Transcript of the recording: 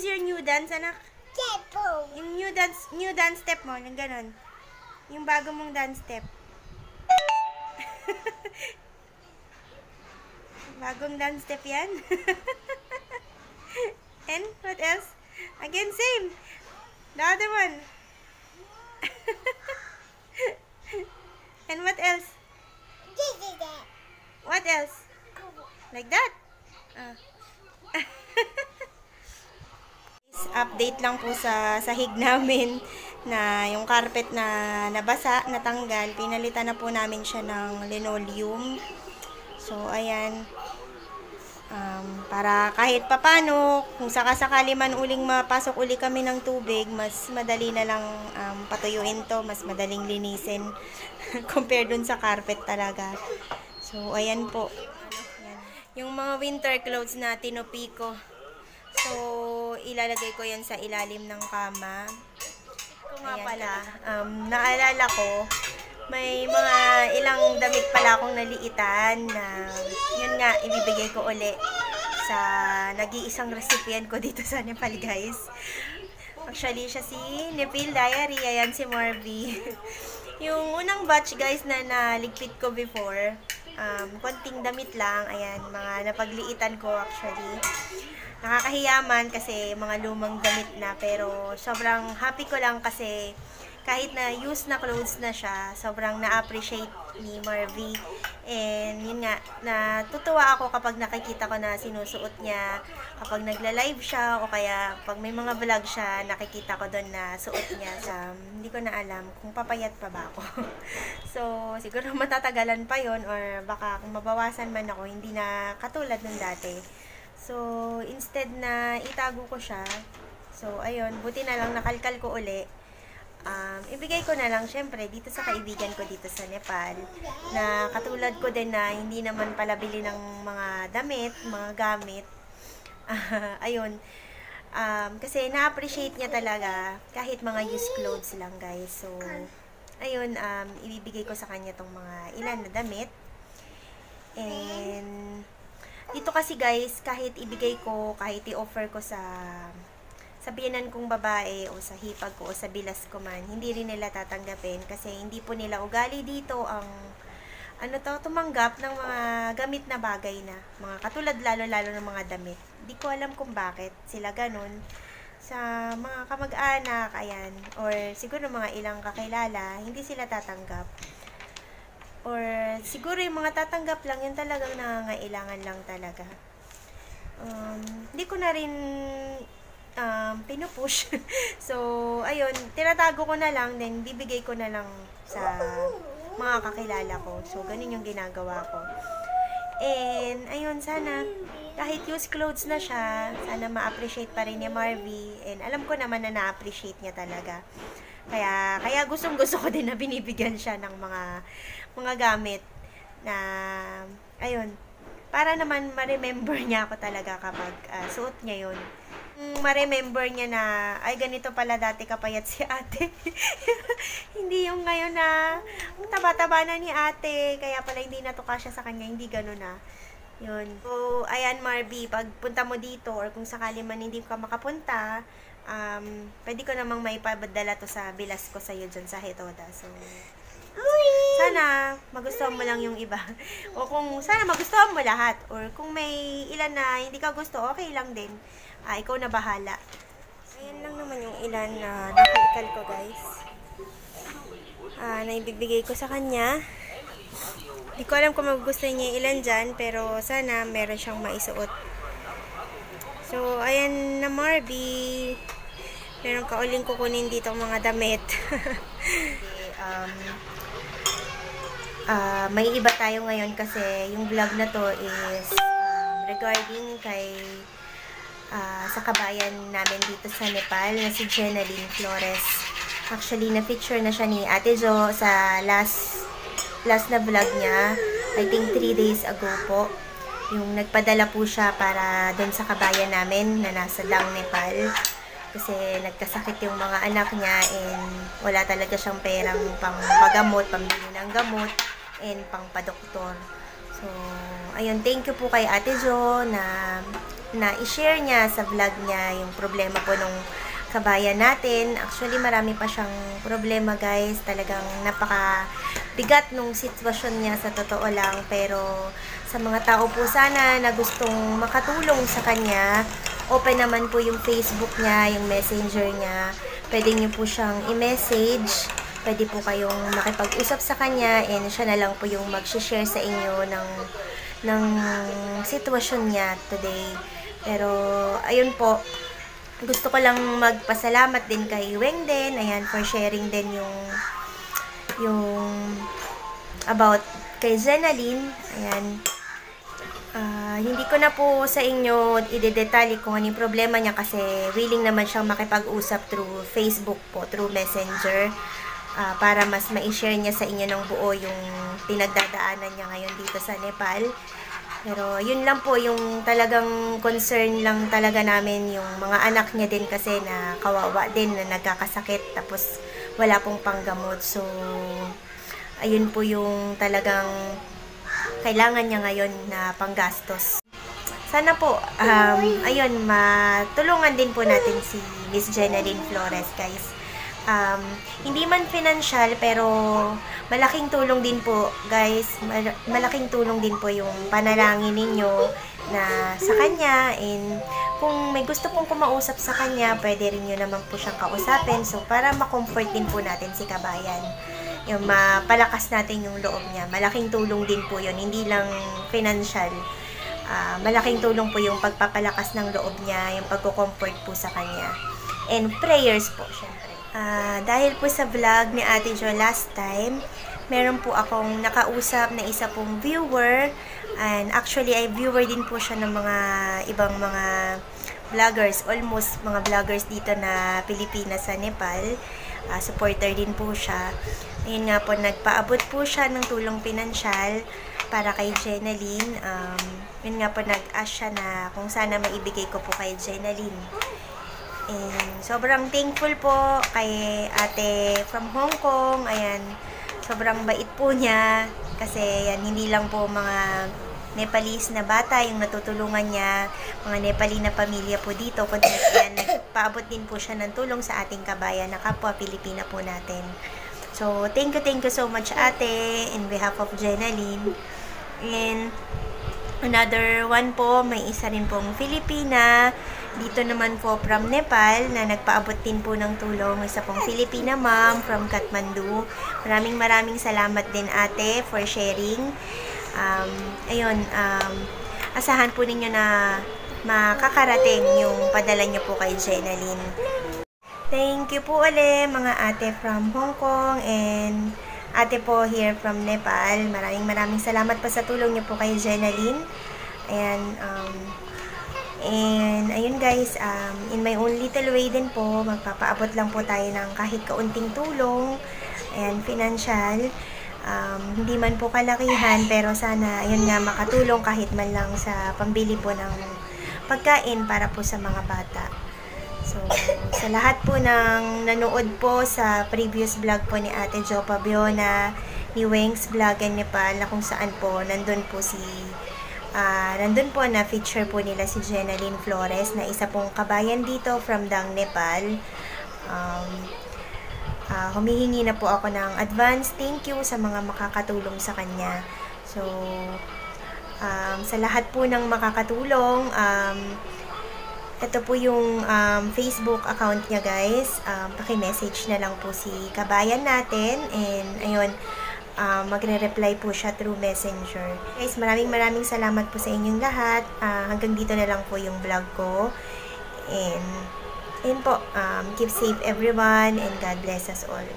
is your new dance, anak? Yung new dance step mo, yung ganon. Yung bago mong dance step. Bagong dance step yan. And what else? Again, same. The other one. And what else? What else? Like that? Update lang po sa sahig namin na yung carpet na nabasa, natanggal. Pinalitan na po namin siya ng linoleum. So, ayan. Para kahit papano, kung sakasakali man uling mapasok uli kami ng tubig, mas madali na lang patuyuin to, mas madaling linisin compare dun sa carpet talaga. So, ayan po. Yung mga winter clothes na tinupi ko. So, ilalagay ko yan sa ilalim ng kama. Kung nga pala, naalala ko, may mga ilang damit pala akong naliitan na yun nga, ibibigay ko uli sa nag-iisang recipient ko dito sa Nepal, guys. Actually, siya si Nepal Diary. Ayan si Marvy. Yung unang batch, guys, na naligpit ko before, konting damit lang. Ayan, mga napagliitan ko actually. Nakakahiyaman kasi mga lumang damit na, pero sobrang happy ko lang kasi kahit na used na clothes na siya, sobrang na-appreciate ni Marvy. And yun nga, natutuwa ako kapag nakikita ko na sinusuot niya, kapag nagla-live siya, o kaya pag may mga vlog siya, nakikita ko doon na suot niya. Hindi ko na alam kung papayat pa ba ako. So, siguro matatagalan pa yon, or baka kung mabawasan man ako, hindi na katulad ng dati. So, instead na itago ko siya, so, ayun, buti na lang nakalkal ko uli. Ibigay ko na lang syempre dito sa kaibigan ko dito sa Nepal, na katulad ko din na hindi naman pala bili ng mga damit, mga gamit. Ayun, kasi na-appreciate niya talaga kahit mga used clothes lang, guys. So, ayun, ibibigay ko sa kanya tong mga ilan na damit. And dito kasi, guys, kahit ibigay ko, kahit i-offer ko sa biyanan kong babae o sa hipag ko o sa bilas ko man, hindi rin nila tatanggapin kasi hindi po nila ugali dito ang tumanggap ng mga gamit na bagay na, mga katulad lalo-lalo ng mga damit. Hindi ko alam kung bakit sila ganun sa mga kamag-anak, ayan, or siguro mga ilang kakilala, hindi sila tatanggap. Or siguro yung mga tatanggap lang, yun talagang nangangailangan lang talaga. Hindi ko na rin pinupush. So, ayun, tinatago ko na lang, then bibigay ko na lang sa mga kakilala ko. So, ganun yung ginagawa ko. And, ayun, sana, kahit used clothes na siya, sana ma-appreciate pa rin ni Marvy. And, alam ko naman na na-appreciate niya talaga. Kaya gustong-gusto ko din na binibigyan siya ng mga gamit na, ayun, para naman ma-remember niya ako talaga kapag suot niya yun. Ma-remember niya na, ay, ganito pala dati kapayat si ate. Hindi yung ngayon na taba-taba na ni ate, kaya pala hindi natuka siya sa kanya, hindi gano'n na. Yun. So, ayan, Marvy, pag punta mo dito, or kung sakali man hindi ka makapunta, pwede ko namang maipapadala to sa bilas ko sa'yo dyan sa Hetoda. So, sana magustuhan mo lang yung iba. O kung sana magustuhan mo lahat. Or kung may ilan na hindi ka gusto, okay lang din. Ikaw na bahala. Ayan lang naman yung ilan na nakikal ko, guys. Na ibibigay ko sa kanya. Hindi ko alam kung magugustuhan niya yung ilan dyan, pero sana meron siyang maisuot. So, ayan na, Marvy. Meron ka uling kukunin dito mga damit. May iba tayo ngayon kasi yung vlog na to is regarding kay sa kabayan namin dito sa Nepal na si Jenaline Flores. Actually, na-feature na siya ni Ate Jo sa last na vlog niya. I think 3 days ago po. Yung nagpadala po siya para doon sa kabayan namin na nasa Dang, Nepal. Kasi nagkasakit yung mga anak niya and wala talaga siyang perang pang pagamot, pambili ng gamot, and pang padoktor. So, ayun, thank you po kay Ate Jo na na i-share niya sa vlog niya yung problema po nung kabayan natin. Actually, marami pa siyang problema, guys. Talagang napaka-bigat nung sitwasyon niya sa totoo lang. Pero sa mga tao po sana na gustong makatulong sa kanya, open naman po yung Facebook niya, yung messenger niya. Pwede niyo po siyang i-message. Pwede po kayong makipag-usap sa kanya and siya na lang po yung mag-share sa inyo ng sitwasyon niya today. Pero, ayun po, gusto ko lang magpasalamat din kay Weng din, ayan, for sharing din yung about kay Zenaline, ayan. Hindi ko na po sa inyo i-detalye kung ano yung problema niya kasi willing naman siyang makipag-usap through Facebook po, through Messenger, para mas ma-share niya sa inyo ng buo yung pinagdadaanan niya ngayon dito sa Nepal. Pero yun lang po yung talagang concern lang talaga namin, yung mga anak niya din kasi na kawawa din na nagkakasakit tapos wala pong panggamot. So ayun po yung talagang kailangan niya ngayon na panggastos. Sana po, ayun, matulungan din po natin si Miss Jenaline Flores, guys. Hindi man financial, pero malaking tulong din po, guys. Malaking tulong din po yung panalangin ninyo na sa kanya. And kung may gusto pong kumausap sa kanya, pwede rin nyo naman po siyang kausapin. So, para ma-comfort din po natin si kabayan. Yung mapalakas natin yung loob niya. Malaking tulong din po yun. Hindi lang financial. Malaking tulong po yung pagpapalakas ng loob niya, yung pagko-comfort po sa kanya. And prayers po, syempre. Dahil po sa vlog ni Ate Jo last time, meron po akong nakausap na isa pong viewer. And actually, ay viewer din po siya ng mga ibang mga vloggers. Almost mga vloggers dito na Pilipinas sa Nepal. Supporter din po siya. Ayun nga po, nagpaabot po siya ng tulong pinansyal para kay Jenaline. Yun nga po, nag-ask siya na kung sana maibigay ko po kay Jenaline. And sobrang thankful po kay ate from Hong Kong. Ayan, sobrang bait po niya. Kasi yan, hindi lang po mga Nepalese na bata yung natutulungan niya, mga Nepali na pamilya po dito, kundi yan, nagpaabot din po siya ng tulong sa ating kabayan na kapwa Pilipina po natin. So, thank you so much, ate, in behalf of Jenaline. And another one po, may isa rin pong Filipina dito naman po from Nepal na nagpaabot din po ng tulong. Isa pong Filipina ma'am from Kathmandu. Maraming salamat din, ate, for sharing. Ayun, asahan po ninyo na makakarating yung padala nyo po kay Jenaline. Thank you po ulit mga ate from Hong Kong and ate po here from Nepal. Maraming salamat po sa tulong nyo po kay Jenaline. Ayan, and ayun guys, in my own little way din po, magpapaabot lang po tayo ng kahit kaunting tulong and financial. Hindi man po kalakihan, pero sana ayun nga makatulong kahit man lang sa pambili po ng pagkain para po sa mga bata. So, sa lahat po ng nanood po sa previous vlog po ni Ate Jo Pabiona, ni Weng's Vlog and Nepal, na kung saan po nandun po na feature po nila si Jenaline Flores na isa pong kabayan dito from Dang, Nepal. Humihingi na po ako ng advance thank you sa mga makakatulong sa kanya. So, sa lahat po ng makakatulong, ito po yung Facebook account niya, guys. Paki-message na lang po si kabayan natin and ayun, magre-reply po siya through Messenger. Guys, maraming salamat po sa inyong lahat. Hanggang dito na lang po yung vlog ko. And, ayun po, keep safe everyone and God bless us all.